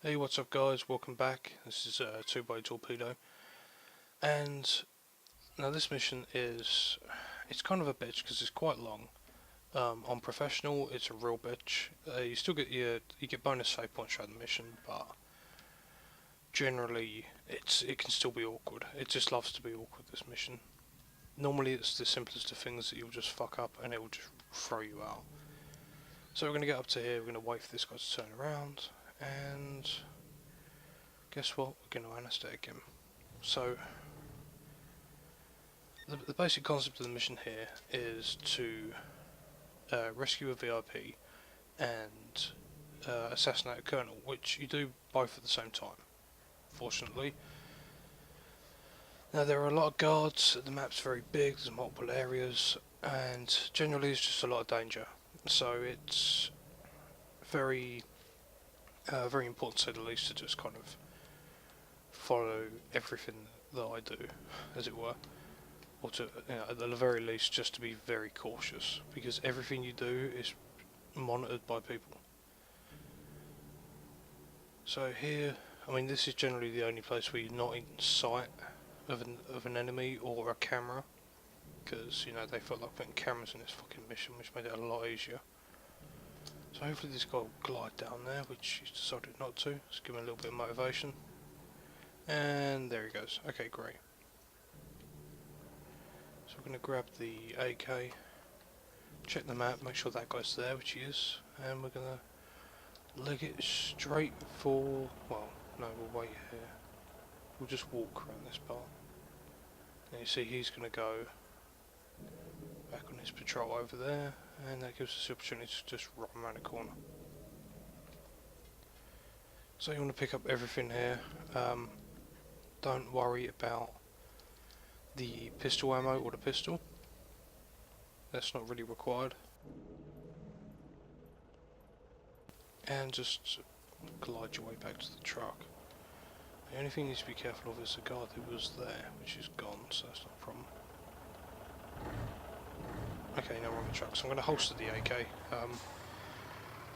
Hey, what's up guys, welcome back. This is Tubeway Torpedo, and now this mission it's kind of a bitch because it's quite long. On professional it's a real bitch. You still get you get bonus save points throughout the mission, but generally it can still be awkward. It just loves to be awkward, this mission. Normally it's the simplest of things that you'll just fuck up and it will just throw you out. So we're going to get up to here, we're going to wait for this guy to turn around, and guess what? We're going to anesthetic him. So, the basic concept of the mission here is to rescue a VIP and assassinate a colonel, which you do both at the same time, fortunately. Now there are a lot of guards, the map's very big, there's multiple areas, and generally it's just a lot of danger. So it's very, very important, to say the least, to just kind of follow everything that I do, as it were, or to, at the very least, just to be very cautious, because everything you do is monitored by people. So here, I mean, this is generally the only place where you're not in sight of an enemy or a camera, because they felt like putting cameras in this fucking mission, which made it a lot easier. So hopefully this guy will glide down there, which he's decided not to. Let's give him a little bit of motivation. And there he goes. Okay, great. So we're going to grab the AK, check the map, make sure that guy's there, which he is, and we're going to leg it straight for, well, no, we'll wait here. We'll just walk around this part. And you see he's going to go back on his patrol over there, and that gives us the opportunity to just run around the corner. So you want to pick up everything here. Don't worry about the pistol ammo or the pistol. That's not really required. And just glide your way back to the truck. The only thing you need to be careful of is the guard who was there, which is gone, so that's not a problem. Okay, now we're on the truck, so I'm going to holster the AK.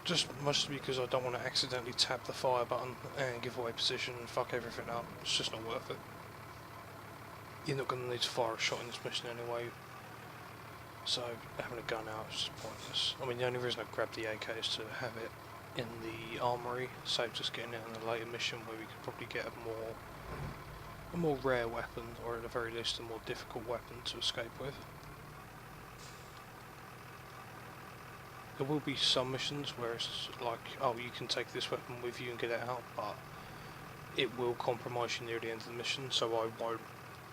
Just mostly because I don't want to accidentally tap the fire button and give away position and fuck everything up. It's just not worth it. You're not going to need to fire a shot in this mission anyway, so having a gun out is just pointless. I mean, the only reason I grabbed the AK is to have it in the armory, save just getting it in a later mission where we could probably get a more rare weapon, or at the very least a more difficult weapon to escape with. There will be some missions where it's like, oh, you can take this weapon with you and get it out, but it will compromise you near the end of the mission, so I won't.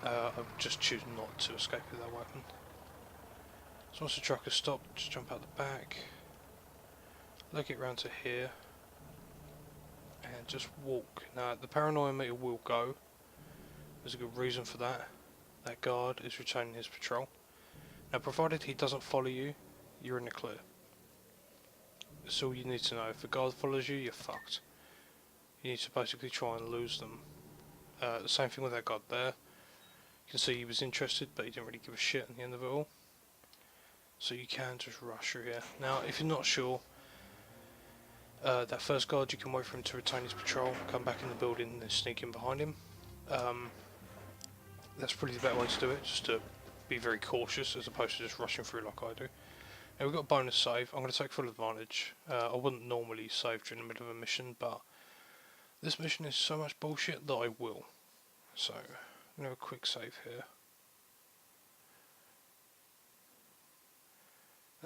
I'll just choose not to escape with that weapon. So once the truck has stopped, just jump out the back, leg it round to here, and just walk. Now the paranoia meter will go. There's a good reason for that. That guard is retaining his patrol. Now provided he doesn't follow you, you're in the clear. That's all you need to know. If the guard follows you, you're fucked. You need to basically try and lose them. The same thing with that guard there. You can see he was interested, but he didn't really give a shit at the end of it all. So you can just rush through here. Now, if you're not sure, that first guard, you can wait for him to retain his patrol, come back in the building and sneak in behind him. That's probably the better way to do it, just to be very cautious as opposed to just rushing through like I do. Now we've got a bonus save. I'm going to take full advantage. I wouldn't normally save during the middle of a mission, but this mission is so much bullshit that I will. So, I'm going to have a quick save here.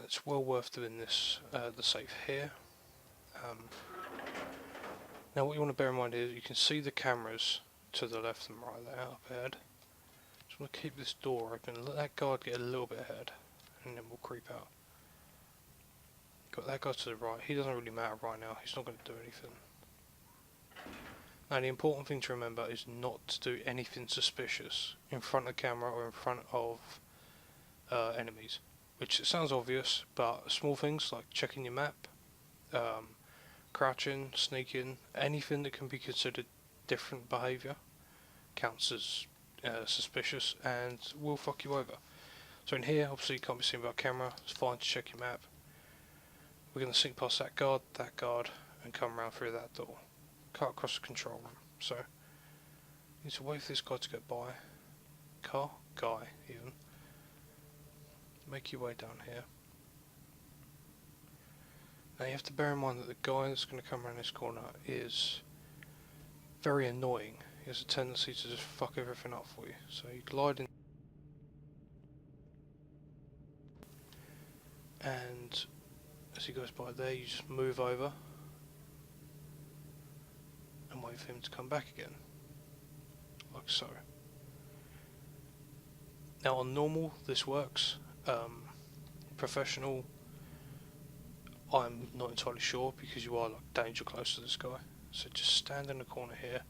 It's well worth doing this, the save here. Now what you want to bear in mind is you can see the cameras to the left and right there up ahead. Just want to keep this door open, let that guard get a little bit ahead, and then we'll creep out. Got that guy to the right, he doesn't really matter right now, he's not going to do anything. Now the important thing to remember is not to do anything suspicious in front of the camera or in front of enemies. Which sounds obvious, but small things like checking your map, crouching, sneaking, anything that can be considered different behaviour counts as suspicious and will fuck you over. So in here, obviously you can't be seen by a camera, it's fine to check your map. We're going to sneak past that guard, and come around through that door. cut across the control room. So, you need to wait for this guy to get by. Car? Guy, even. Make your way down here. Now you have to bear in mind that the guy that's going to come around this corner is very annoying. He has a tendency to just fuck everything up for you. So you glide in, and as he goes by there, you just move over and wait for him to come back again, like so. Now on normal this works. Professional, I'm not entirely sure, because you are like danger close to this guy. So just stand in the corner here.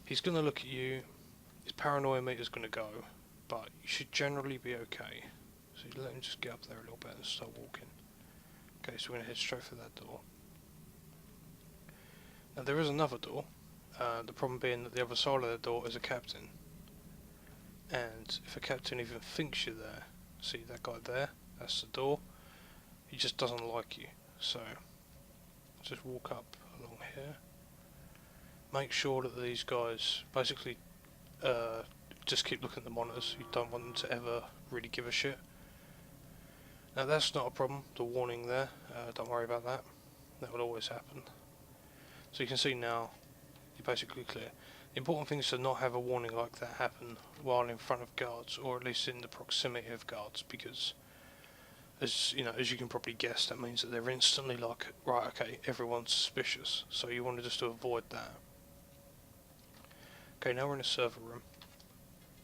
He's going to look at you. His paranoia meter's going to go, but you should generally be okay. So you let him just get up there a little bit and start walking. Okay, so we're going to head straight for that door. Now there is another door. The problem being that the other side of the door is a captain. And if a captain even thinks you're there, see that guy there? That's the door. He just doesn't like you. So just walk up along here. Make sure that these guys basically just keep looking at the monitors. You don't want them to ever really give a shit. Now that's not a problem, the warning there, don't worry about that. That will always happen. So you can see now, you're basically clear. The important thing is to not have a warning like that happen while in front of guards, or at least in the proximity of guards, because as you can probably guess, that means that they're instantly like, right, okay, everyone's suspicious. So you want just to avoid that. Okay, now we're in a server room.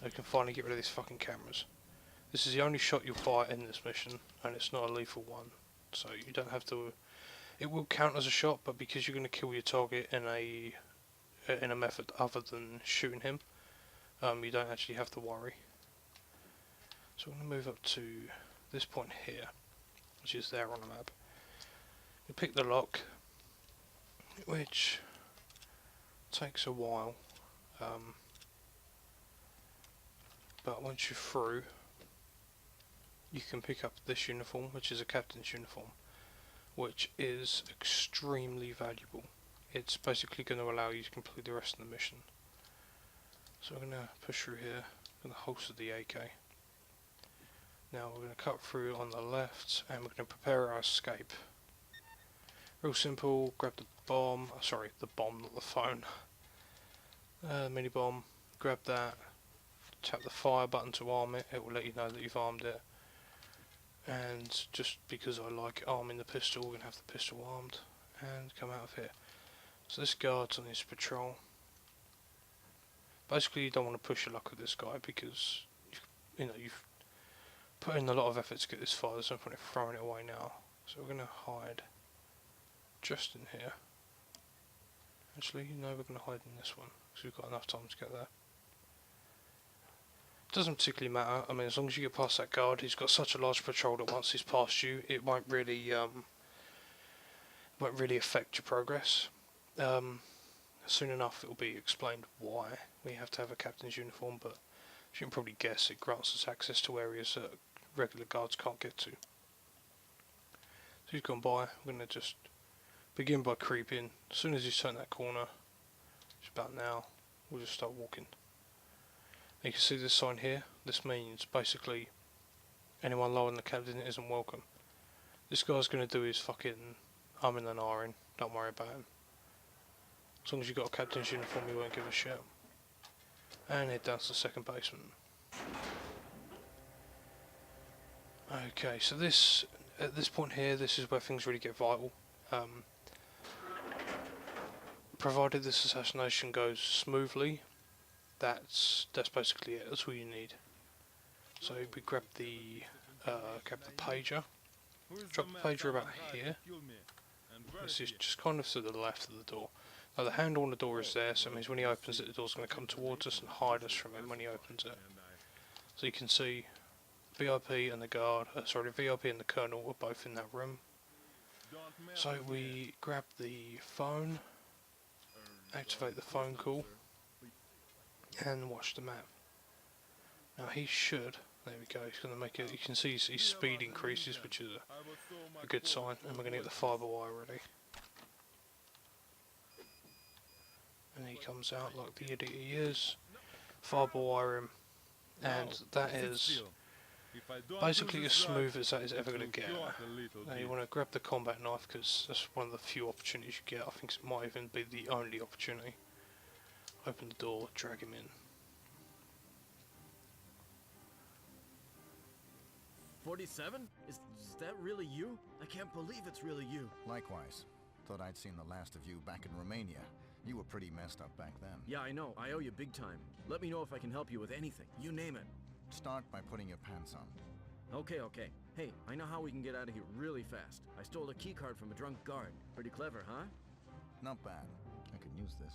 We can finally get rid of these fucking cameras. This is the only shot you'll fire in this mission, and it's not a lethal one. So you don't have to. It will count as a shot, but because you're going to kill your target in a method other than shooting him, you don't actually have to worry. So I'm going to move up to this point here, which is there on the map. You pick the lock, which takes a while, but once you're through, you can pick up this uniform, which is a captain's uniform, which is extremely valuable. It's basically going to allow you to complete the rest of the mission. So we're going to push through here, going to holster the AK. Now we're going to cut through on the left, and we're going to prepare our escape. Real simple, grab the bomb, sorry, the bomb, not the phone. Mini bomb, grab that, tap the fire button to arm it, it will let you know that you've armed it. And just because I like arming the pistol, we're going to have the pistol armed, and come out of here. So this guard's on his patrol. Basically you don't want to push your luck with this guy, because you've put in a lot of effort to get this far. There's no point in throwing it away now. So we're going to hide just in here. Actually, no, we're going to hide in this one, because we've got enough time to get there. It doesn't particularly matter. I mean, as long as you get past that guard, he's got such a large patrol that once he's past you, it won't really affect your progress. Soon enough it will be explained why we have to have a captain's uniform, but as you can probably guess, it grants us access to areas that regular guards can't get to. So he's gone by. We're going to just begin by creeping. As soon as he's turned that corner, which is about now, we'll just start walking. And you can see this sign here. This means basically anyone lower than the captain isn't welcome. This guy's going to do his fucking umming and ahhing. Don't worry about him. As long as you've got a captain's uniform, you won't give a shit. And head down to the second basement. Okay, so at this point here, this is where things really get vital. Provided this assassination goes smoothly, that's basically it. That's all you need. So we grab the pager. Drop the pager about here. This is just kind of to the left of the door. Now the handle on the door is there, so it means when he opens it, the door's going to come towards us and hide us from him when he opens it. So you can see VIP and the guard, the VIP and the colonel are both in that room. So we grab the phone, activate the phone call, and watch the map. Now he should, there we go, he's going to make it, you can see his speed increases, which is a good sign, and we're going to get the fibre wire ready. he comes out like the idiot he is, fireball wire him, and that is basically as smooth as that is ever going to get. Now you want to grab the combat knife because that's one of the few opportunities you get. I think it might even be the only opportunity. Open the door, drag him in. 47? Is that really you? I can't believe it's really you. Likewise. Thought I'd seen the last of you back in Romania. You were pretty messed up back then. Yeah, I know. I owe you big time. Let me know if I can help you with anything. You name it. Start by putting your pants on. Okay. Hey, I know how we can get out of here really fast. I stole a keycard from a drunk guard. Pretty clever, huh? Not bad. I could use this.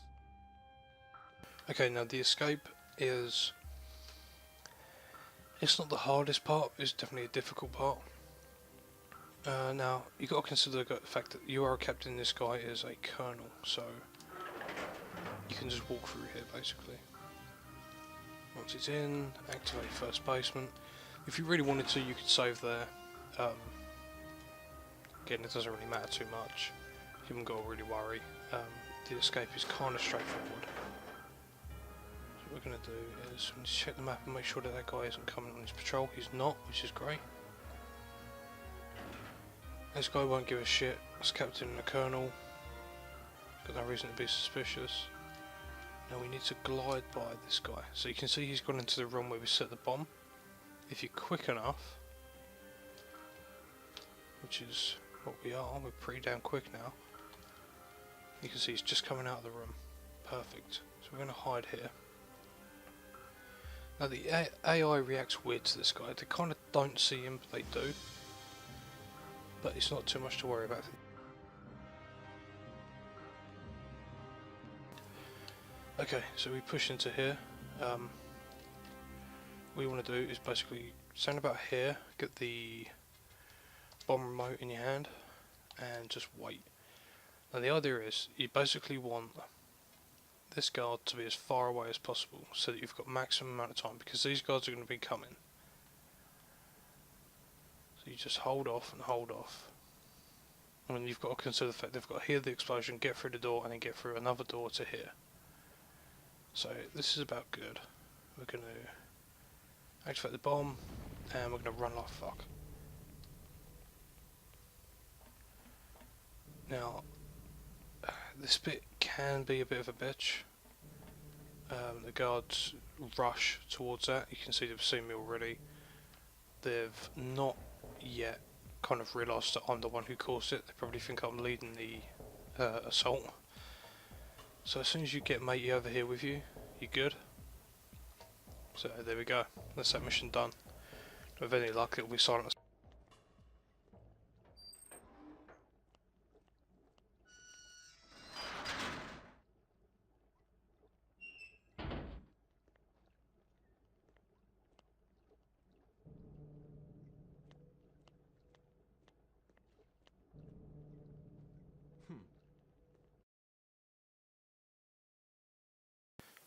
Okay, now the escape is... It's not the hardest part, it's definitely a difficult part. Now, you've got to consider the fact that you are a captain, this guy is a colonel, so you can just walk through here basically. Once it's in, activate first basement. If you really wanted to, you could save there. Again, it doesn't really matter too much. You haven't got to really worry. The escape is kind of straightforward. So what we're going to do is we need to check the map and make sure that that guy isn't coming on his patrol. He's not, which is great. This guy won't give a shit. It's captain and a colonel. Got no reason to be suspicious. Now we need to glide by this guy. So you can see he's gone into the room where we set the bomb. If you're quick enough, which is what we are, we're pretty damn quick now. You can see he's just coming out of the room. Perfect. So we're going to hide here. Now the AI reacts weird to this guy. They kind of don't see him, but they do. But it's not too much to worry about. Okay, so we push into here. What you want to do is basically stand about here, get the bomb remote in your hand, and just wait. Now the idea is, you basically want this guard to be as far away as possible, so that you've got maximum amount of time, because these guards are going to be coming. So you just hold off and hold off. I mean, you've got to consider the fact they've got to hear the explosion, get through the door, and then get through another door to here. So this is about good. We're going to activate the bomb, and we're going to run like fuck. Now, this bit can be a bit of a bitch. The guards rush towards that. You can see they've seen me already. They've not yet kind of realised that I'm the one who caused it. They probably think I'm leading the assault. So as soon as you get matey over here with you, you're good. So there we go. That's that mission done. With any luck, it'll be silent.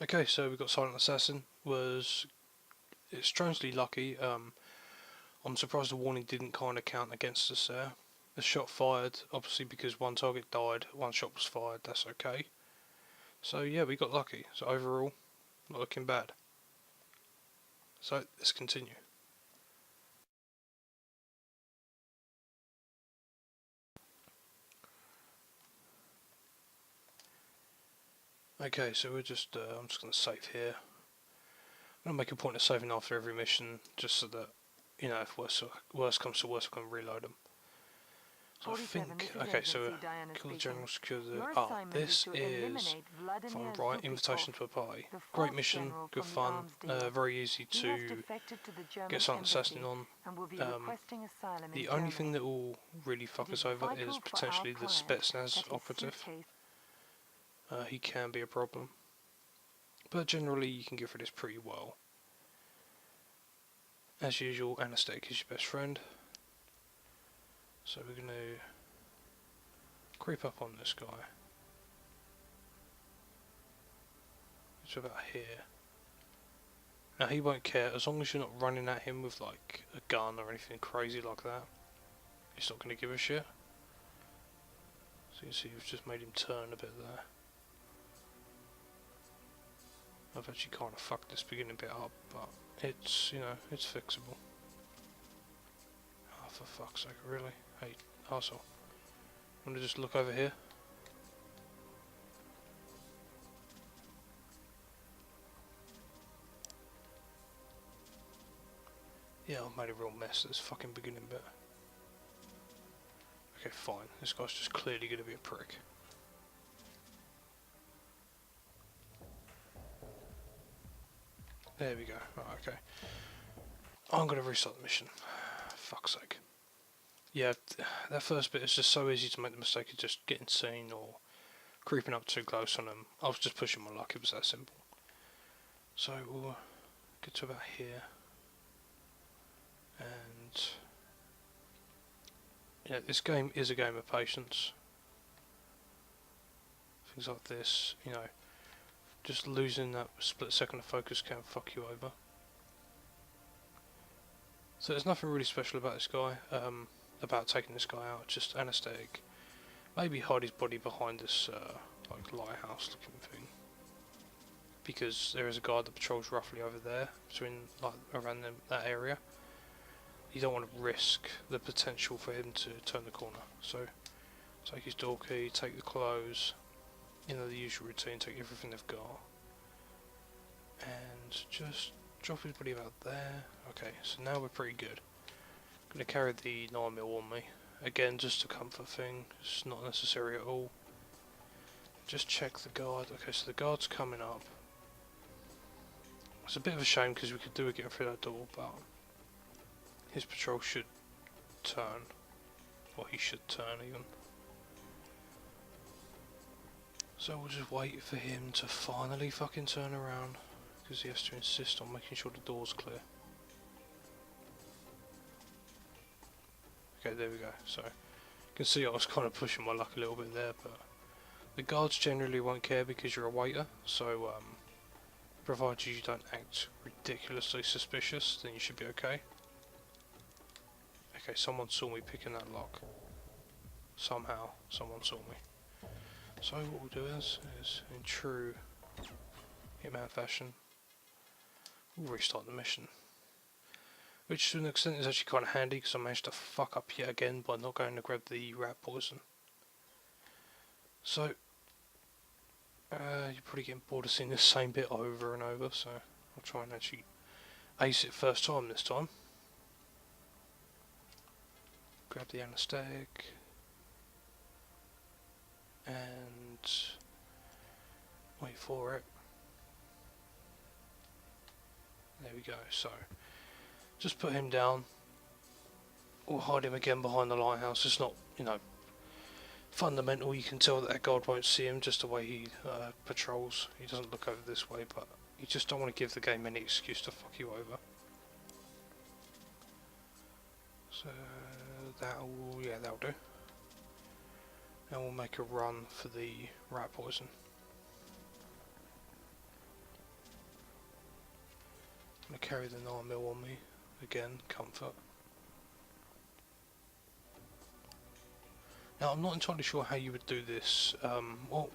Okay, so we've got Silent Assassin. It's strangely lucky. I'm surprised the warning didn't kind of count against us there. The shot fired, obviously because one target died, one shot was fired, that's okay. So yeah, we got lucky. So overall, not looking bad. So let's continue. Okay, so we're just, I'm just going to save here. I'm going to make a point of saving after every mission, just so that, you know, if worse comes to worse, I can reload them. So I think, okay, so kill the general, secure the, this is, if I'm right, invitation to a party. Great mission, good fun, very easy to get Silent Assassin on. The only thing that will really fuck us over is potentially the Spetsnaz operative. He can be a problem, but generally you can get through this pretty well. As usual, anesthetic is your best friend, so we're going to creep up on this guy. It's about here. Now he won't care, as long as you're not running at him with like a gun or anything crazy like that. He's not going to give a shit. So you can see we've just made him turn a bit there. I've actually kind of fucked this beginning bit up, but it's, you know, it's fixable. Oh, for fuck's sake, really? Hey, arsehole. Wanna just look over here? Yeah, I've made a real mess of this fucking beginning bit. Okay, fine. This guy's just clearly gonna be a prick. There we go. Right, okay. I'm gonna restart the mission. Fuck's sake. Yeah, that first bit is just so easy to make the mistake of just getting seen or creeping up too close on them. I was just pushing my luck, it was that simple. So we'll get to about here. And yeah, this game is a game of patience. Things like this, you know, just losing that split second of focus can fuck you over. So there's nothing really special about this guy, about taking this guy out, just anaesthetic. Maybe hide his body behind this like lighthouse looking thing. Because there is a guard that patrols roughly over there, between like around that area. You don't want to risk the potential for him to turn the corner. So take his door key, take the clothes, you know, the usual routine, take everything they've got. And just drop his body about there. Okay, so now we're pretty good. I'm going to carry the 9mm on me. Again, just a comfort thing, it's not necessary at all. Just check the guard. Okay, so the guard's coming up. It's a bit of a shame because we could do it getting through that door, but his patrol should turn. Or he should turn even. So we'll just wait for him to finally fucking turn around, because he has to insist on making sure the door's clear. Okay, there we go. So you can see I was kind of pushing my luck a little bit there, but the guards generally won't care because you're a waiter, so provided you don't act ridiculously suspicious, then you should be okay. Okay, someone saw me picking that lock. Somehow, someone saw me. So what we'll do is in true Hitman fashion, we'll restart the mission. Which to an extent is actually kind of handy because I managed to fuck up yet again by not going to grab the rat poison. So, you're probably getting bored of seeing the same bit over and over, so I'll try and actually ace it first time this time. Grab the anaesthetic. And wait for it. There we go. So just put him down. We'll hide him again behind the lighthouse. It's not, you know, fundamental. You can tell that guard won't see him just the way he patrols. He doesn't look over this way, but you just don't want to give the game any excuse to fuck you over. So that'll do. And we'll make a run for the rat poison. I'm going to carry the 9mm on me. Again, comfort. Now, I'm not entirely sure how you would do this. Well,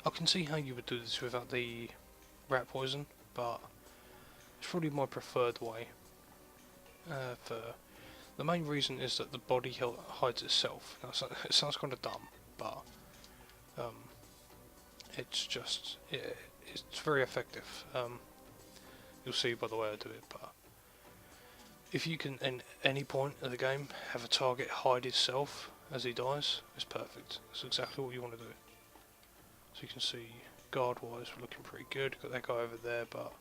I can see how you would do this without the rat poison, but it's probably my preferred way. The main reason is that the body hides itself. Now, it sounds kind of dumb, but it's just, it's very effective. You'll see by the way I do it, but if you can, at any point of the game, have a target hide itself as he dies, it's perfect. That's exactly what you want to do. So you can see, guard-wise, we're looking pretty good. Got that guy over there, but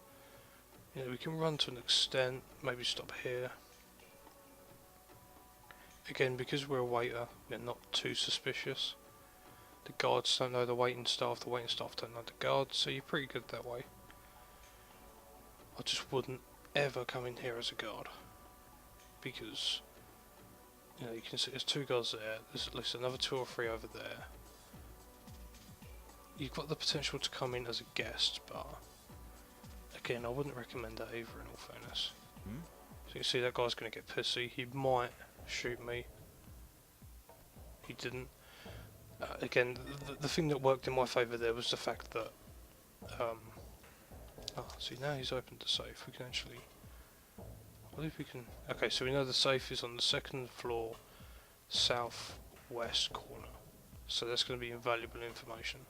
you know, we can run to an extent. Maybe stop here. Again, because we're a waiter, we're not too suspicious. The guards don't know the waiting staff don't know the guards, so you're pretty good that way. I just wouldn't ever come in here as a guard, because you know, you can see there's 2 guards there, there's at least another 2 or 3 over there. You've got the potential to come in as a guest, but again, I wouldn't recommend that either in all fairness. So you can see that guy's going to get pissy. He might shoot me. He didn't. Again, the thing that worked in my favour there was the fact that Oh, see now he's opened the safe. We can actually. I believe we can. Okay, so we know the safe is on the second floor, southwest corner. So that's going to be invaluable information.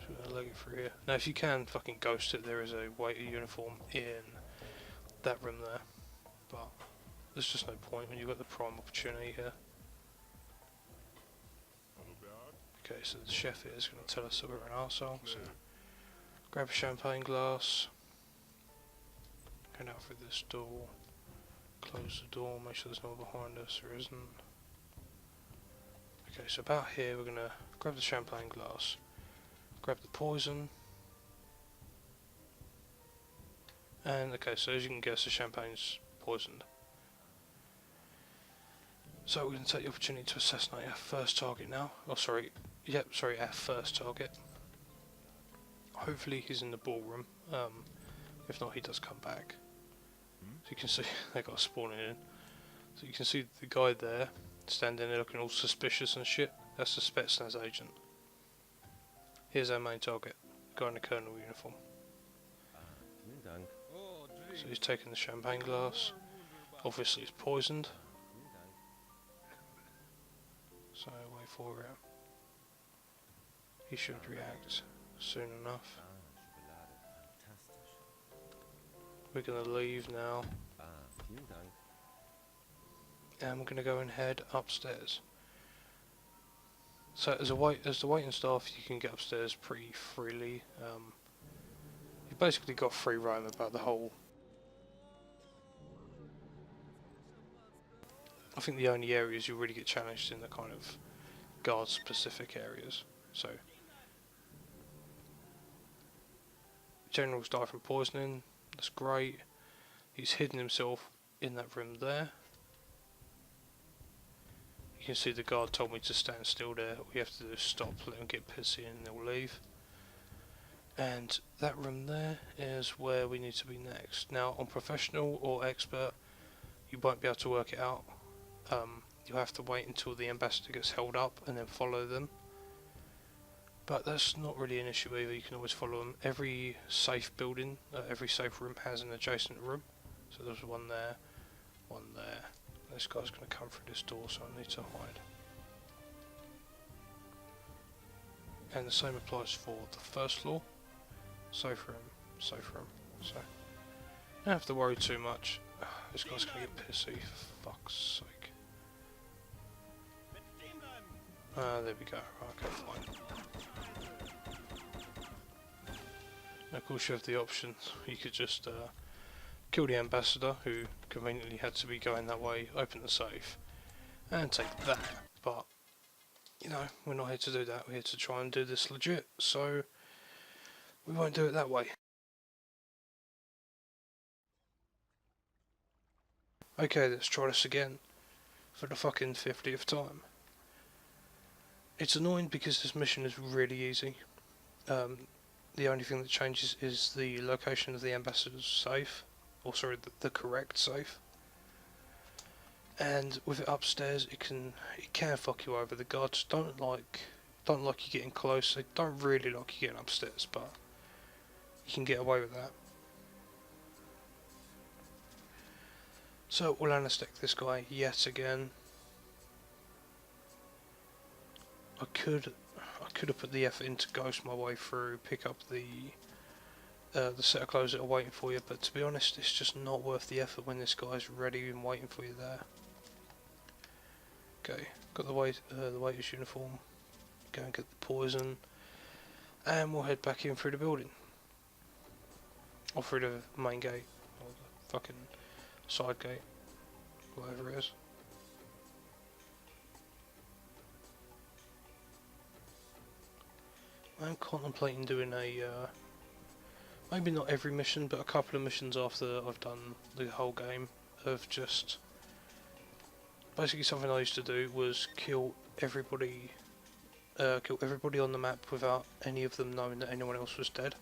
So we're going to leg it through here. Now, if you can fucking ghost it, there is a waiter uniform in that room there. But there's just no point when you've got the prime opportunity here. Okay, so the chef here is going to tell us that we're an arsehole. So grab a champagne glass. Head out through this door. Close the door, make sure there's no one behind us. There isn't. Okay, so about here we're going to grab the champagne glass. Grab the poison. And okay, so as you can guess, the champagne's poisoned. So we're going to take the opportunity to assassinate our first target now. Oh, sorry. Yep, sorry, our first target. Hopefully he's in the ballroom. If not, he does come back. So you can see they got spawning in. So you can see the guy there standing there looking all suspicious and shit. That's the Spetsnaz agent. Here's our main target, guy in the colonel uniform. So he's taking the champagne glass. Obviously it's poisoned. So wait for it. He should react soon enough. We're gonna leave now. And we're gonna go and head upstairs. So as the waiting staff, you can get upstairs pretty freely. You've basically got free roam about the whole. I think the only areas you really get challenged in the kind of guard specific areas. So General's died from poisoning. That's great. He's hidden himself in that room there. You can see the guard told me to stand still there. All you have to do is stop, let them get pissy and they'll leave. And that room there is where we need to be next. Now on professional or expert, you won't be able to work it out. You'll have to wait until the ambassador gets held up and then follow them. But that's not really an issue either, you can always follow them. Every safe building, every safe room has an adjacent room. So there's one there, one there. This guy's going to come through this door, so I need to hide. And the same applies for the first floor. Safe room, safe room. So, don't have to worry too much. This guy's going to get pissy, for fuck's sake. There we go. Okay, fine. And of course you have the option. You could just kill the ambassador, who conveniently had to be going that way, open the safe, and take that. But, you know, we're not here to do that. We're here to try and do this legit, so we won't do it that way. Okay, let's try this again, for the fucking 50th time. It's annoying because this mission is really easy. The only thing that changes is the location of the ambassador's safe. Or sorry, the correct safe. And with it upstairs, it can fuck you over. The guards don't like you getting close. They don't really like you getting upstairs, but you can get away with that. So we'll anesthetic this guy yet again. I could have put the effort in to ghost my way through, pick up the set of clothes that are waiting for you, but to be honest, it's just not worth the effort when this guy's ready and waiting for you there. Okay, got the waiter's uniform. Go and get the poison, and we'll head back in through the building, or through the main gate, or the fucking side gate, whatever it is. I'm contemplating doing a, maybe not every mission, but a couple of missions after I've done the whole game, of just, basically something I used to do was kill everybody on the map without any of them knowing that anyone else was dead.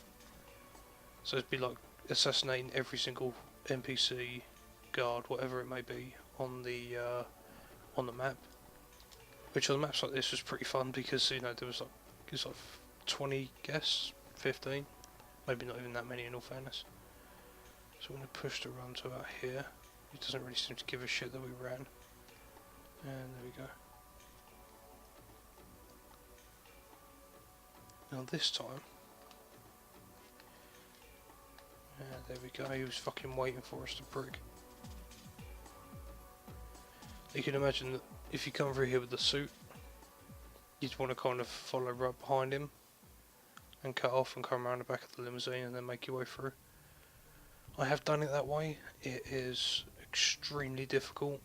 So it'd be like assassinating every single NPC, guard, whatever it may be, on the map. Which on maps like this was pretty fun because, you know, there was like 20 guests, 15, Maybe not even that many in all fairness. So I'm going to push the run to about here. It doesn't really seem to give a shit that we ran. And there we go. Now this time, there we go, he was fucking waiting for us to prick. You can imagine that if you come through here with the suit, you'd want to kind of follow right behind him and cut off and come around the back of the limousine and then make your way through. I have done it that way. It is extremely difficult.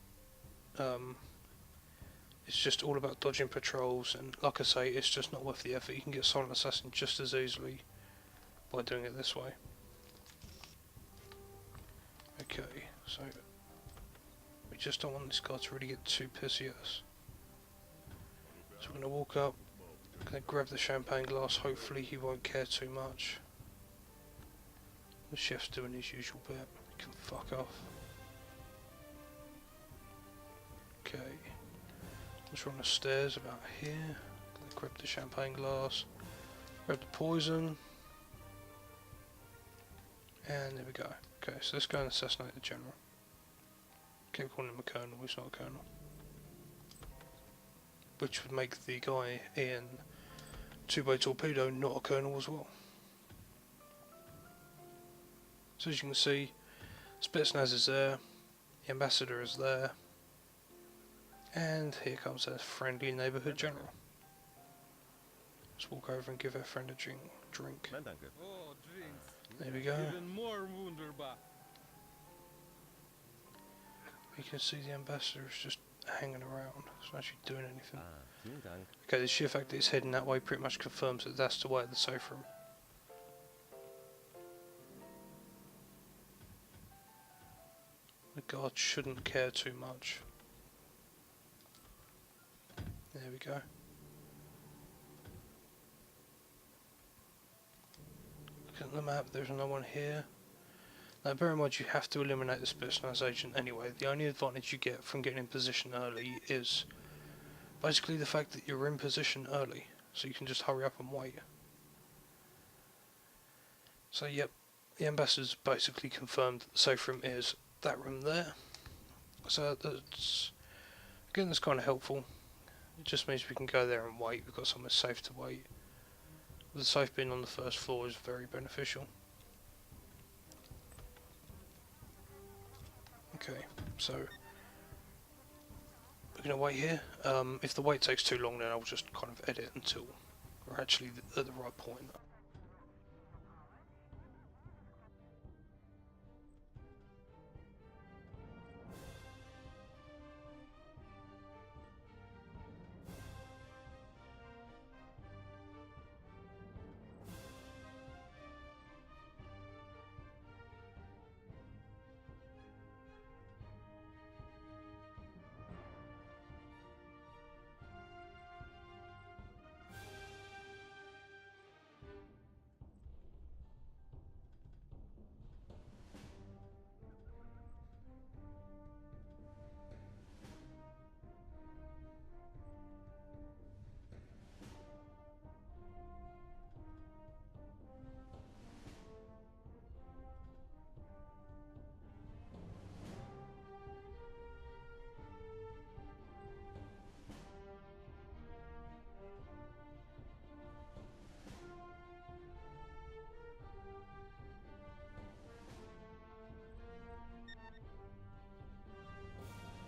It's just all about dodging patrols, and like I say, it's just not worth the effort. You can get Silent Assassin just as easily by doing it this way. Okay, so we just don't want this guy to really get too pissy at us. So we're going to walk up, going to grab the champagne glass. Hopefully he won't care too much. The chef's doing his usual bit. He can fuck off. Okay. Once we're on the stairs about here, gonna grab the champagne glass, grab the poison, and there we go. Okay, so let's go and assassinate the general. Keep calling him a colonel, he's not a colonel. Which would make the guy in Tubeway Torpedo not a colonel as well. So as you can see, Spetsnaz is there, the ambassador is there, and here comes a friendly neighbourhood general. Let's walk over and give our friend a drink. Oh, drinks. There we go. Even more wunderbar. You can see the ambassador is just hanging around. It's not actually doing anything. Okay, the sheer fact that it's heading that way pretty much confirms that that's the way of the safe room. The guard shouldn't care too much. There we go. Look at the map, there's no one here. Now bear in mind you have to eliminate the Spetsnaz agent anyway. The only advantage you get from getting in position early is basically the fact that you're in position early. So you can just hurry up and wait. So yep, the ambassador's basically confirmed that the safe room is that room there. So that's, again, that's kind of helpful. It just means we can go there and wait. We've got somewhere safe to wait. The safe being on the first floor is very beneficial. Okay, so we're going to wait here. If the wait takes too long, then I'll just kind of edit until we're actually at the right point.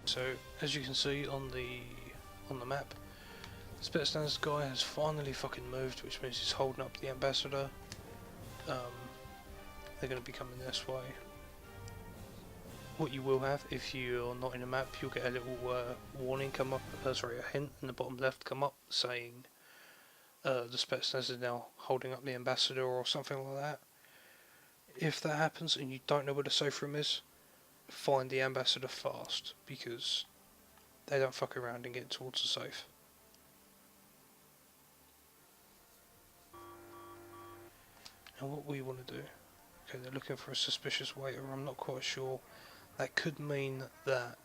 So as you can see on the map, the Spetsnaz guy has finally fucking moved, which means he's holding up the ambassador. They're going to be coming this way. What you will have, if you're not in a map, you'll get a little warning come up, sorry, a hint in the bottom left come up saying the Spetsnaz is now holding up the ambassador or something like that. If that happens and you don't know where the safe room is, find the ambassador fast, because they don't fuck around and get towards the safe. And what we want to do, okay, they're looking for a suspicious waiter. I'm not quite sure. That could mean that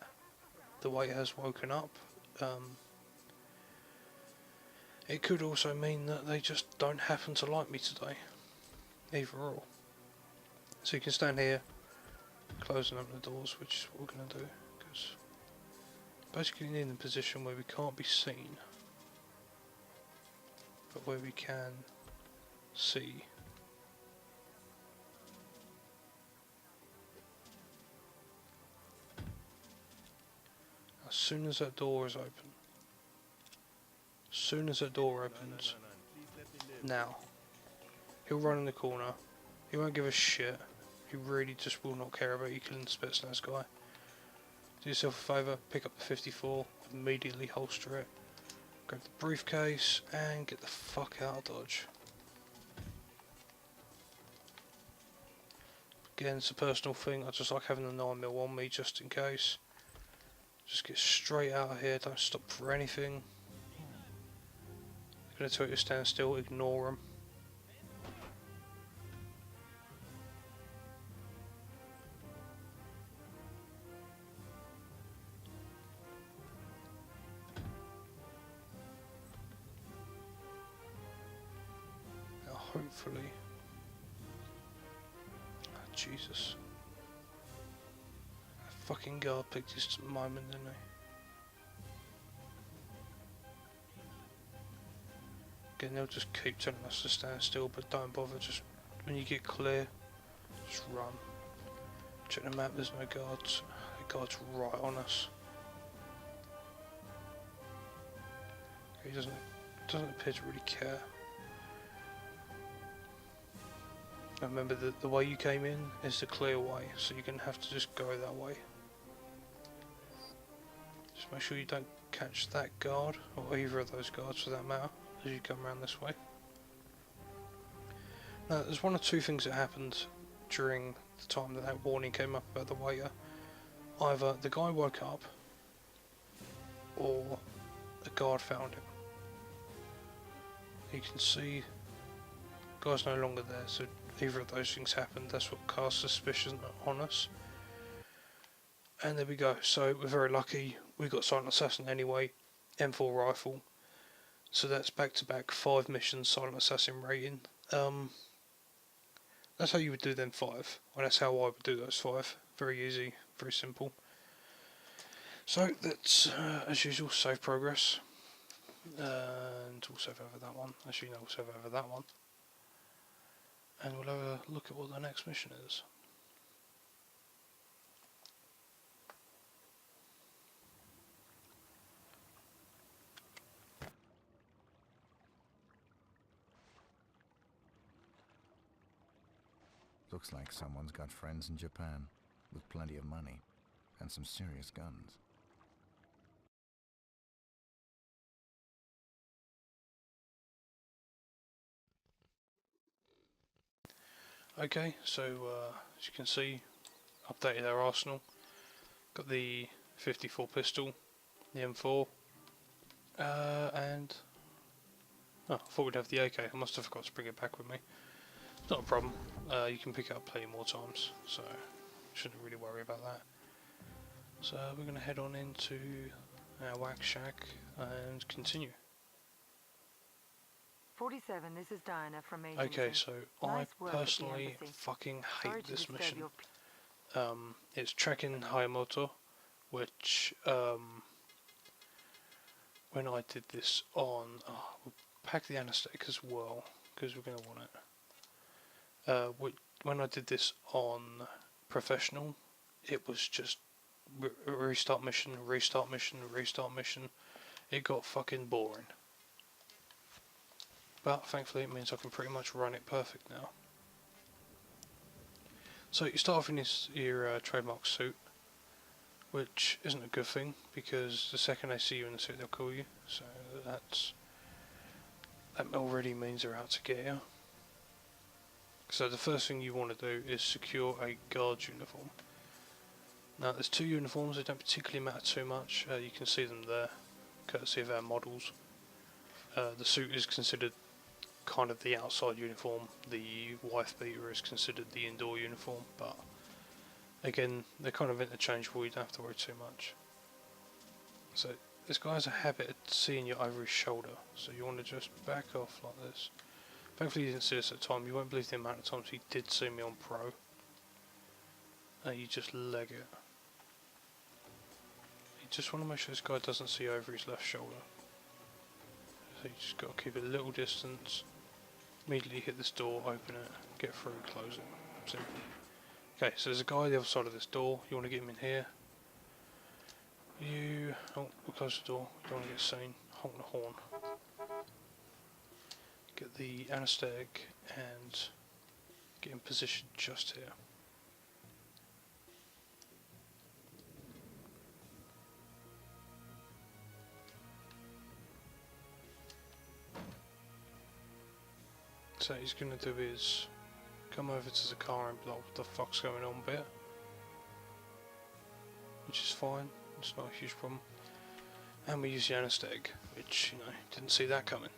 the waiter has woken up. It could also mean that they just don't happen to like me today. either or. So you can stand here, closing up the doors, which is what we're going to do, because basically in a position where we can't be seen, but where we can see. As soon as that door is open, as soon as that door opens, now, he'll run in the corner, he won't give a shit, he really just will not care about you killing the Spetsnaz guy. Do yourself a favour, pick up the 54, immediately holster it, grab the briefcase, and get the fuck out of Dodge. Again, it's a personal thing, I just like having the 9mm on me just in case. Just get straight out of here, don't stop for anything. They're going to tell you to stand still, ignore them. Now hopefully... Oh, Jesus. That fucking guard picked his moment, didn't he? Again, they'll just keep telling us to stand still, but don't bother, just when you get clear, just run. Check the map, there's no guards. The guard's right on us. He doesn't appear to really care. Now remember that the way you came in is the clear way, so you're going to have to just go that way. Just make sure you don't catch that guard, or either of those guards for that matter, as you come around this way. Now there's one or two things that happened during the time that that warning came up about the waiter. Either the guy woke up, or the guard found him. You can see the guy's no longer there, so either of those things happened. That's what casts suspicion on us. And there we go, so we're very lucky, we got Silent Assassin anyway, M4 rifle, so that's back to back 5 missions Silent Assassin rating. That's how you would do them 5, well that's how I would do those 5, very easy, very simple. So that's as usual, save progress, and we'll save over that one, as you know we'll save over that one, and we'll have a look at what the next mission is. Looks like someone's got friends in Japan, with plenty of money, and some serious guns. Okay, so as you can see, updated our arsenal. Got the 54 pistol, the M4, and oh, I thought we'd have the AK. I must have forgot to bring it back with me. It's not a problem. You can pick it up plenty more times, so shouldn't really worry about that. So we're going to head on into our wax shack and continue. 47, this is Diana from Agency. Okay, so Nice I work at the personally embassy. fucking Sorry hate to this disturb mission. your It's tracking Hayamoto, which when I did this on, we'll pack the anesthetic as well because we're going to want it. When I did this on professional, it was just restart mission, restart mission, restart mission. It got fucking boring. But thankfully it means I can pretty much run it perfect now. So you start off in your trademark suit, which isn't a good thing because the second they see you in the suit they'll kill you. So that already means they're out to get you. So the first thing you want to do is secure a guard's uniform. Now there's 2 uniforms, they don't particularly matter too much. You can see them there, courtesy of our models. The suit is considered kind of the outside uniform, the wife beater is considered the indoor uniform, but again they're kind of interchangeable, you don't have to worry too much. So this guy has a habit of seeing you over his shoulder, so you want to just back off like this, Thankfully he didn't see us at the time. You won't believe the amount of times he did see me on Pro. And you just leg it. You just want to make sure this guy doesn't see over his left shoulder. So you just got to keep it a little distance. Immediately hit this door, open it, get through, close it. Simple. Okay, so there's a guy on the other side of this door. You want to get him in here. Oh, we'll close the door. You don't want to get seen. Honk the horn. Get the anesthetic and get in position just here. So what he's going to do is come over to the car and block what the fuck's going on bit. Which is fine, it's not a huge problem. And we use the anesthetic, which, you know, didn't see that coming.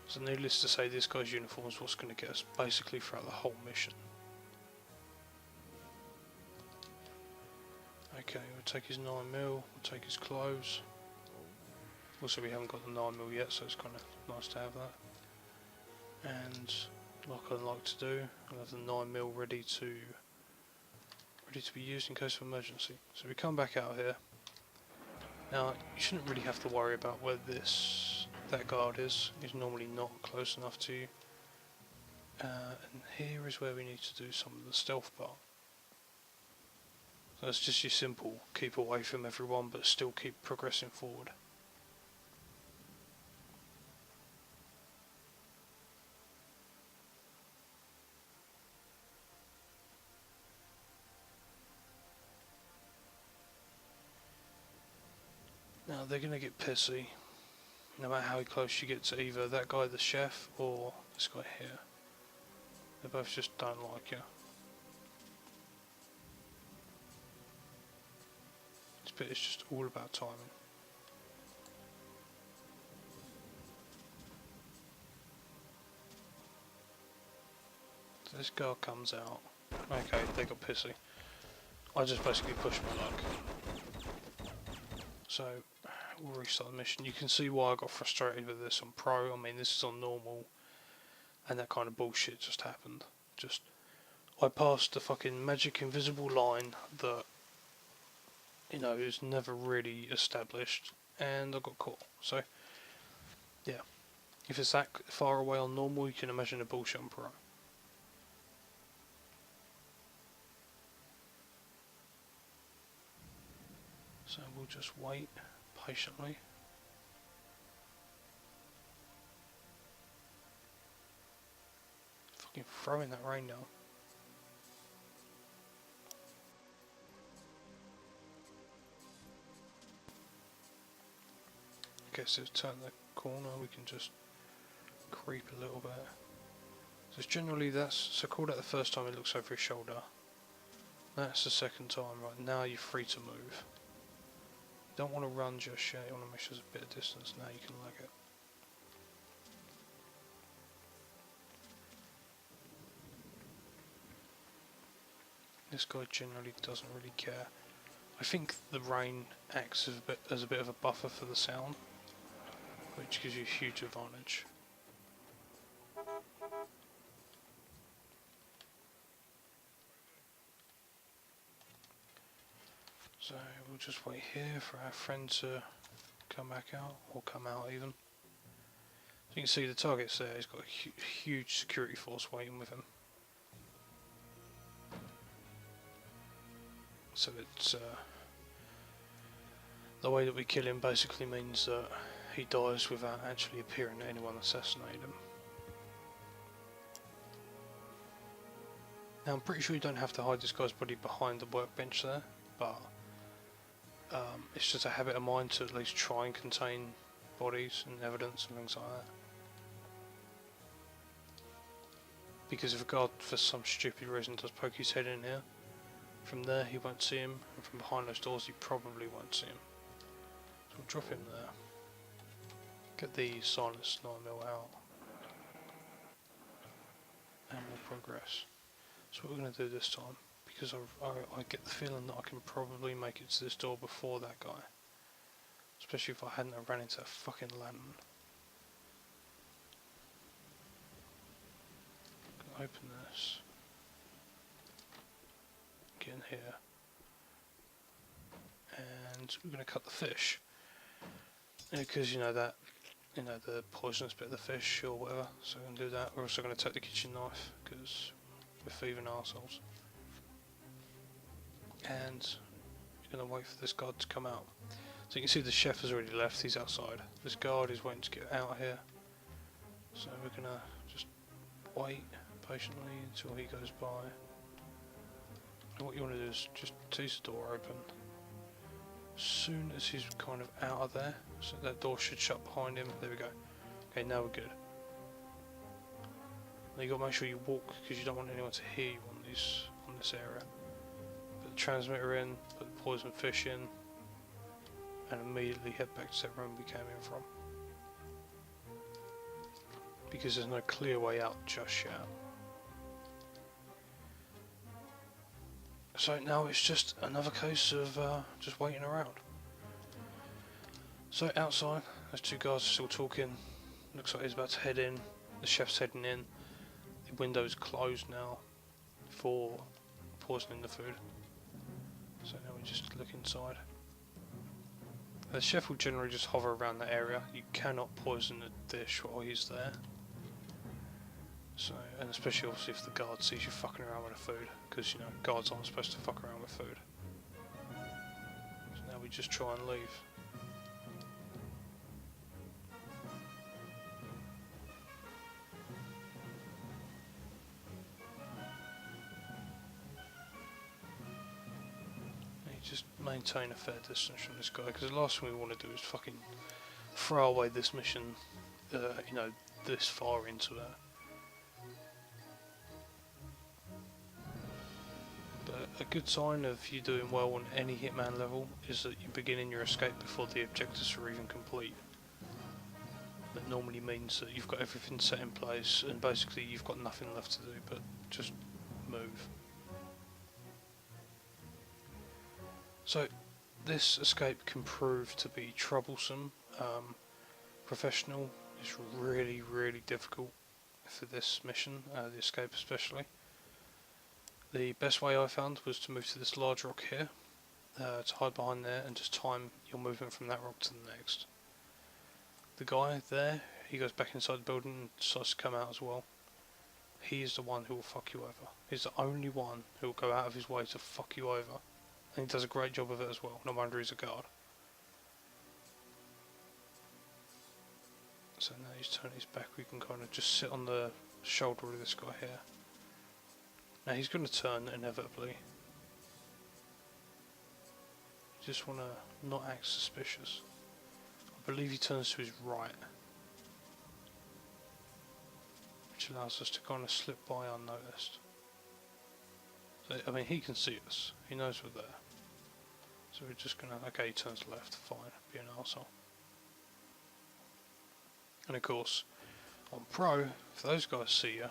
So needless to say, this guy's uniform is what's going to get us basically throughout the whole mission. Okay, we'll take his 9mm, we'll take his clothes. Also we haven't got the 9mm yet, so it's kind of nice to have that. And like I like to do, I'll have the 9mm ready to be used in case of emergency. So we come back out here. Now you shouldn't really have to worry about where that guard is. He's normally not close enough to you. And here is where we need to do some of the stealth part. So it's just your simple keep away from everyone but still keep progressing forward. Now they're going to get pissy, no matter how close you get to either that guy the chef or this guy here. They both just don't like you. This bit is just all about timing. So this guy comes out. Okay, they got pissy. I just basically pushed my luck. So, we'll restart the mission. You can see why I got frustrated with this on Pro. I mean, this is on normal, and that kind of bullshit just happened. I passed the fucking magic invisible line that, you know, is never really established, and I got caught. So, yeah. If it's that far away on normal, you can imagine the bullshit on Pro. So we'll just wait patiently. Fucking throwing that rain down. Okay, so turn the corner, we can just creep a little bit. So generally so called out the first time it looks over his shoulder. That's the second time. Right, now you're free to move. Don't want to run just yet, you want to make sure there's a bit of distance. Now you can leg it. This guy generally doesn't really care. I think the rain acts as a bit of a buffer for the sound, which gives you a huge advantage. So we'll just wait here for our friend to come back out, or come out even. So you can see the target's there, he's got a huge security force waiting with him. So it's the way that we kill him basically means that he dies without actually appearing to anyone assassinated him. Now I'm pretty sure you don't have to hide this guy's body behind the workbench there, but it's just a habit of mine to at least try and contain bodies and evidence and things like that. Because if a guard for some stupid reason does poke his head in here, from there he won't see him, and from behind those doors he probably won't see him. So we'll drop him there. Get the silenced 9mm out. And we'll progress. So what we're going to do this time, because I get the feeling that I can probably make it to this door before that guy. Especially if I hadn't ran into that fucking lantern. open this. Get in here. And we're going to cut the fish. Because you know that, the poisonous bit of the fish or whatever. So we're going to do that. We're also going to take the kitchen knife because we're thieving arseholes. And we're going to wait for this guard to come out. So you can see the chef has already left, he's outside. This guard is waiting to get out here. So we're going to just wait patiently until he goes by. And what you want to do is just tease the door open. As soon as he's kind of out of there, so that door should shut behind him. There we go. Okay, now we're good. Now you got to make sure you walk because you don't want anyone to hear you on this area. Put the transmitter in, put the poison fish in, and immediately head back to that room we came in from. Because there's no clear way out just yet. So now it's just another case of just waiting around. So outside, those two guys are still talking. Looks like he's about to head in. The chef's heading in. The window's closed now for poisoning the food. So now we just look inside. The chef will generally just hover around the area. You cannot poison the dish while he's there. So, and especially obviously if the guard sees you fucking around with the food, because you know guards aren't supposed to fuck around with food. So now we just try and leave. And you just maintain a fair distance from this guy, because the last thing we want to do is fucking throw away this mission, you know, this far into it. A good sign of you doing well on any Hitman level is that you're beginning your escape before the objectives are even complete. That normally means that you've got everything set in place and basically you've got nothing left to do but just move. So this escape can prove to be troublesome. Professional is really difficult for this mission, the escape especially. The best way I found was to move to this large rock here, to hide behind there and just time your movement from that rock to the next. The guy there, he goes back inside the building and decides to come out as well. He is the one who will fuck you over. He's the only one who will go out of his way to fuck you over. And he does a great job of it as well, no wonder he's a guard. So now he's turning his back, we can kind of just sit on the shoulder of this guy here. Now he's going to turn inevitably. You just want to not act suspicious. I believe he turns to his right, which allows us to kind of slip by unnoticed. So, I mean, he can see us. He knows we're there. So we're just going to... Okay, he turns left. Fine. Be an arsehole. And of course, on Pro, if those guys see you,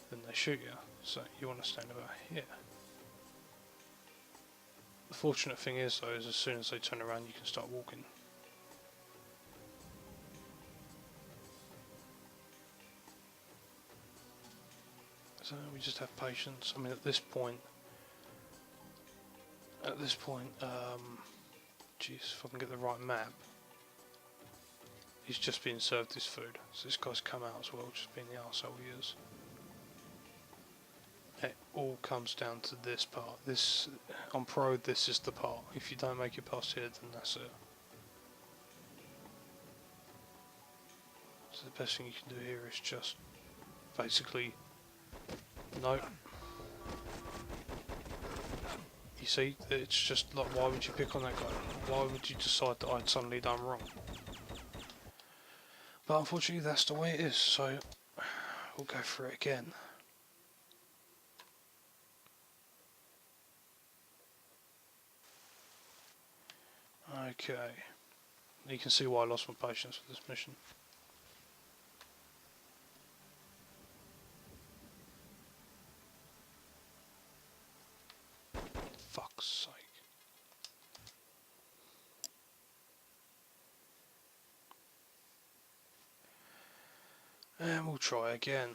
then they shoot you. So you want to stand about here. The fortunate thing is though, is as soon as they turn around you can start walking. So we just have patience. I mean at this point, jeez, if I can get the right map, he's just being served his food. So this guy's come out as well, just being the arsehole he is. It all comes down to this part. This, on Pro, this is the part. If you don't make it past here, then that's it. So the best thing you can do here is just basically, no. You see, it's just like, why would you pick on that guy? Why would you decide that I'd suddenly done wrong? But unfortunately, that's the way it is. So we'll go for it again. Okay, you can see why I lost my patience with this mission. Fuck's sake. And we'll try again.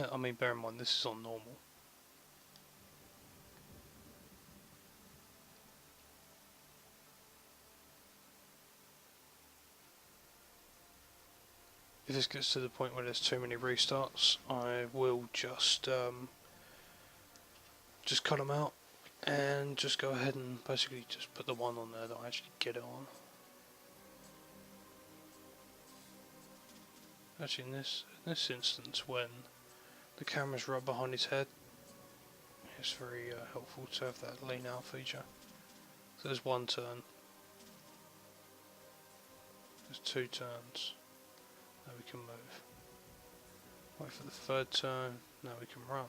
I mean, bear in mind, this is on normal. If this gets to the point where there's too many restarts, I will just cut them out and just go ahead and basically just put the one on there that I actually get it on. Actually, in this instance, when the camera's right behind his head, it's very helpful to have that lean out feature. So there's one turn, there's two turns, now we can move. Wait for the third turn, now we can run.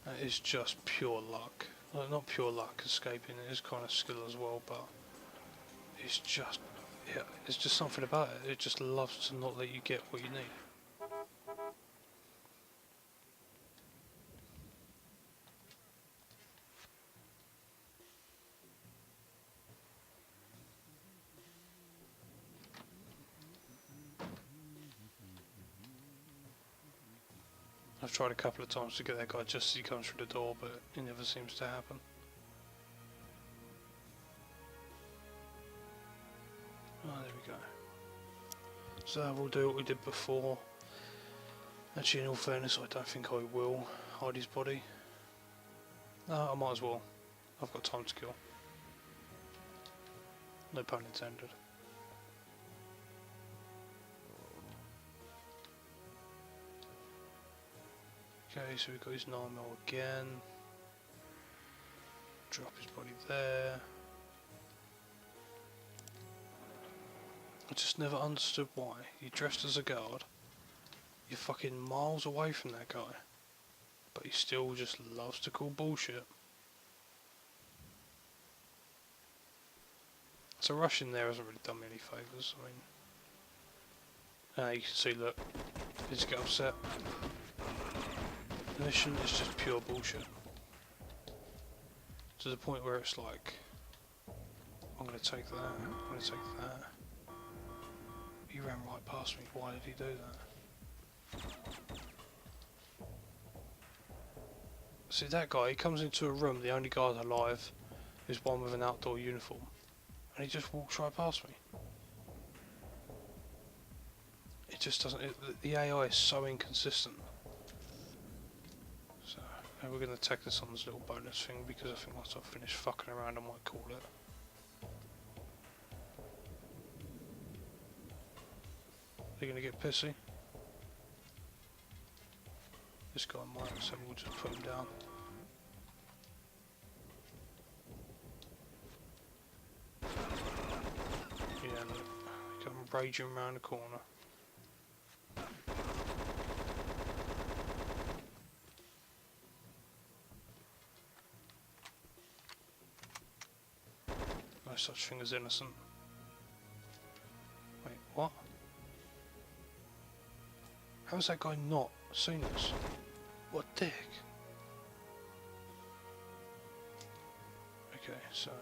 That is just pure luck. Well, not pure luck escaping, it is kind of skill as well, but it's just, yeah, it's just something about it. It just loves to not let you get what you need. I've tried a couple of times to get that guy just as he comes through the door, but it never seems to happen. Oh, there we go. So we'll do what we did before. Actually, in all fairness, I don't think I will hide his body. No, I might as well. I've got time to kill. No pun intended. Okay, so we've got his 9mm again. Drop his body there. I just never understood why. You're dressed as a guard. You're fucking miles away from that guy. But he still just loves to call bullshit. So rushing there hasn't really done me any favours. I mean, you can see, look, he just get upset. The mission is just pure bullshit. To the point where it's like, I'm gonna take that, I'm gonna take that. He ran right past me, why did he do that? See, that guy, he comes into a room, the only guard alive is one with an outdoor uniform. And he just walks right past me. It just doesn't, the AI is so inconsistent. So, we're going to take this on this little bonus thing because I think once I've finished fucking around I might call it. They're going to get pissy. This guy might, so we'll just put him down. Yeah, look, he come raging around the corner. No such thing as innocent. Wait, what? How has that guy not seen us? What a dick. Okay, so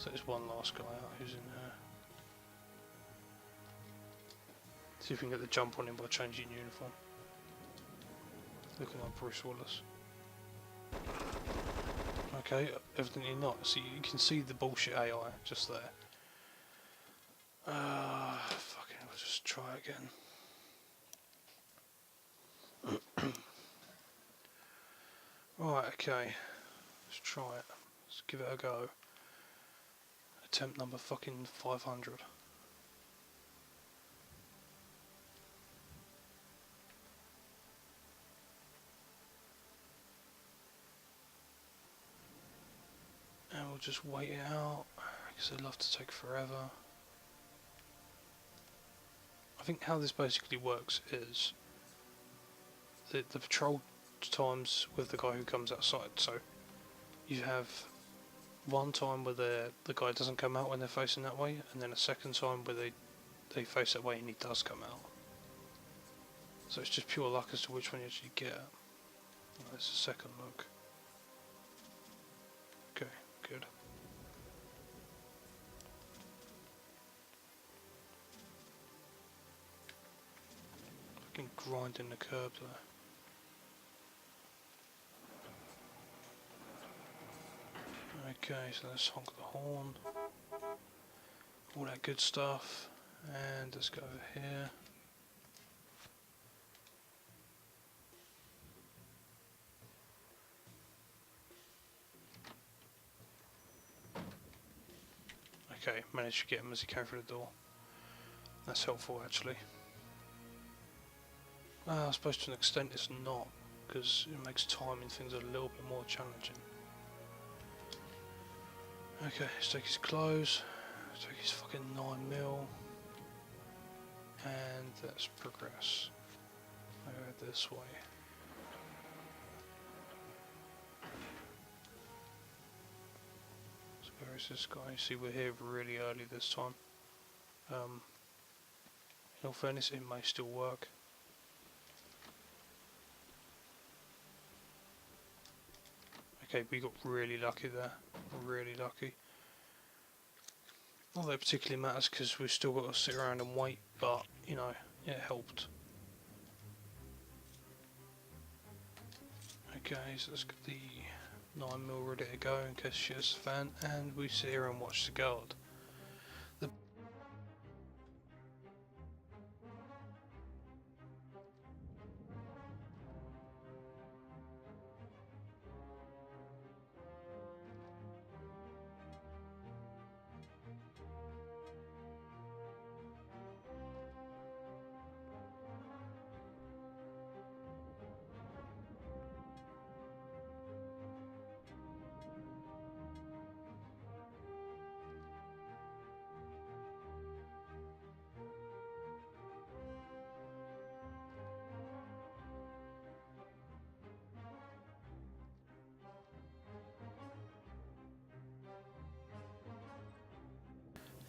there's one last guy out who's in there. See if we can get the jump on him by changing uniform. Looking like Bruce Willis. Okay, evidently not. See, you can see the bullshit AI just there. Fucking, we'll just try again. Right, okay. Let's try it. Let's give it a go. Attempt number fucking 500. And we'll just wait it out, because they love to take forever. I think how this basically works is the patrol times with the guy who comes outside. So you have one time where the guy doesn't come out when they're facing that way, and then a second time where they face that way and he does come out. So it's just pure luck as to which one you actually get. That's a second look. Okay, good. Fucking grinding the curb there. Okay, so let's honk the horn. All that good stuff. And let's go over here. Okay, managed to get him as he came through the door. That's helpful actually. I suppose to an extent it's not, because it makes timing things a little bit more challenging. Okay, let's take his clothes, let's take his fucking 9mm, and let's progress. Go this way. So where is this guy? You see, we're here really early this time. In all fairness, it may still work. Okay, we got really lucky there. Really lucky. Not that it particularly matters because we've still got to sit around and wait, but you know, it helped. Okay, so let's get the 9mm ready to go in case she has a fan, and we sit here and watch the guard.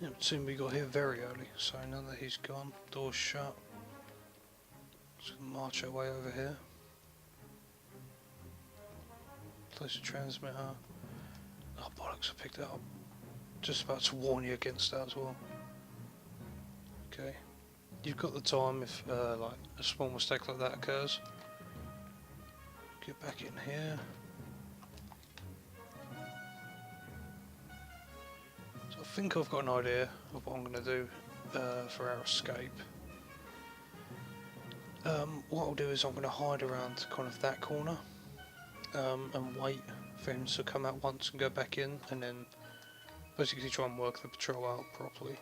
Yeah, it seemed we got here very early, so now that he's gone, door's shut. Let's march our way over here. Place the transmitter. Oh bollocks, I picked that up. Just about to warn you against that as well. Okay. You've got the time if like a small mistake like that occurs. Get back in here. So I think I've got an idea of what I'm going to do for our escape. What I'll do is I'm going to hide around kind of that corner and wait for him to come out once and go back in, and then basically try and work the patrol out properly.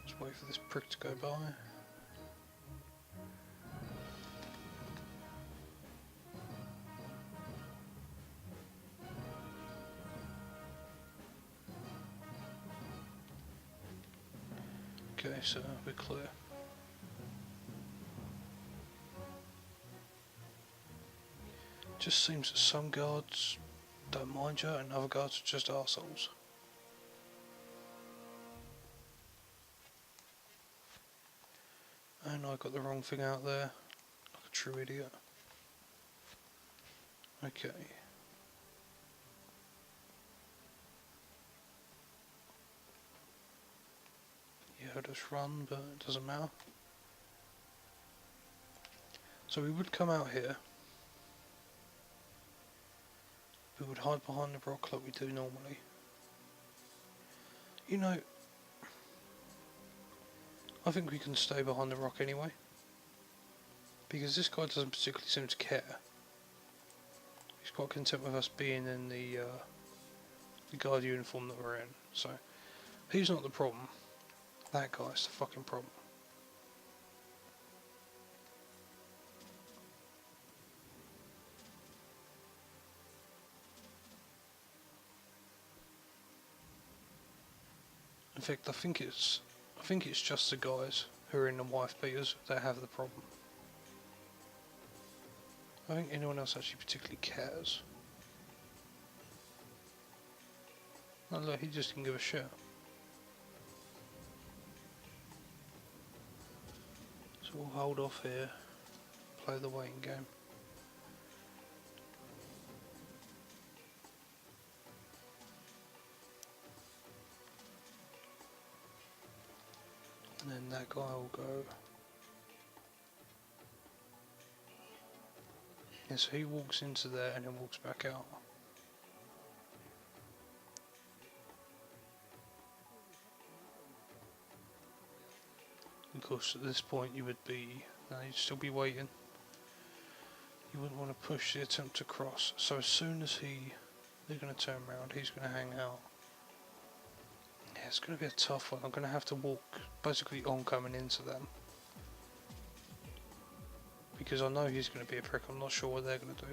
Just wait for this prick to go by. Okay, so we're clear. Just seems that some guards don't mind you and other guards are just arseholes. And I got the wrong thing out there, like a true idiot. Okay. You heard us run, but it doesn't matter. So we would come out here. We would hide behind the rock like we do normally. You know, I think we can stay behind the rock anyway. Because this guy doesn't particularly seem to care. He's quite content with us being in the guard uniform that we're in. So, he's not the problem. That guy's the fucking problem. In fact, I think it's just the guys who are in the wife beaters that have the problem. I think anyone else actually particularly cares. Oh look, he just didn't give a shit. So we'll hold off here, play the waiting game. And then that guy will go. Yeah, so he walks into there and then walks back out. Of course, at this point you would be, no, you'd still be waiting. You wouldn't want to push the attempt to cross. So as soon as they're going to turn around, he's going to hang out. Yeah, it's going to be a tough one. I'm going to have to walk basically oncoming into them. Because I know he's going to be a prick. I'm not sure what they're going to do.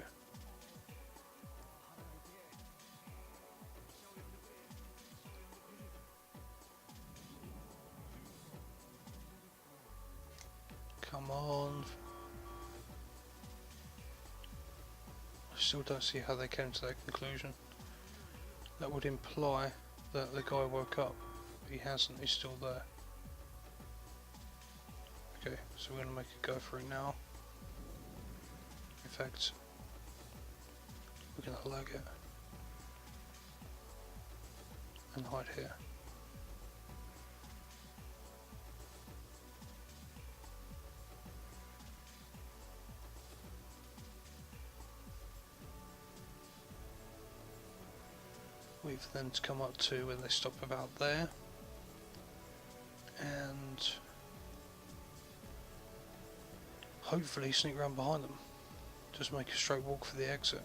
Come on. I still don't see how they came to that conclusion. That would imply that the guy woke up. But he hasn't, he's still there. Okay, so we're going to make a go for it now. In fact, we're going to lag it. And hide here. Wait for them to come up to when they stop about there. And hopefully sneak around behind them. Just make a straight walk for the exit.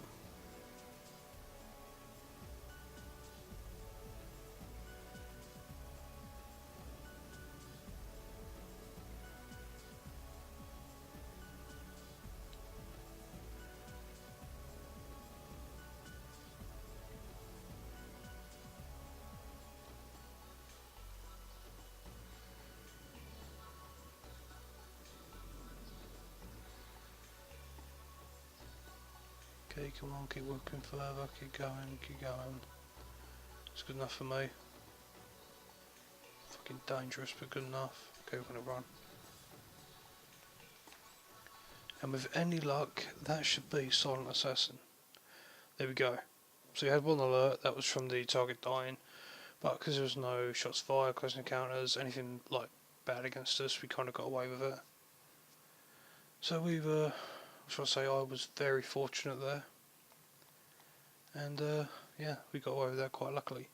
Okay, come on, keep working further, keep going, keep going. It's good enough for me. Fucking dangerous, but good enough. Okay, we're gonna run. And with any luck, that should be Silent Assassin. There we go. So you had one alert, that was from the target dying. But because there was no shots fired, close encounters, anything like bad against us, we kind of got away with it. So we've, I say, I was very fortunate there. And yeah, we got away with that quite luckily.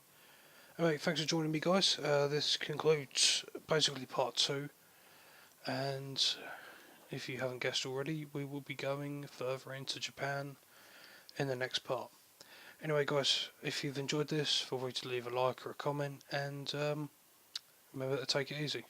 Anyway, thanks for joining me, guys. This concludes basically part 2. And if you haven't guessed already, we will be going further into Japan in the next part. Anyway, guys, if you've enjoyed this, feel free to leave a like or a comment, and remember to take it easy.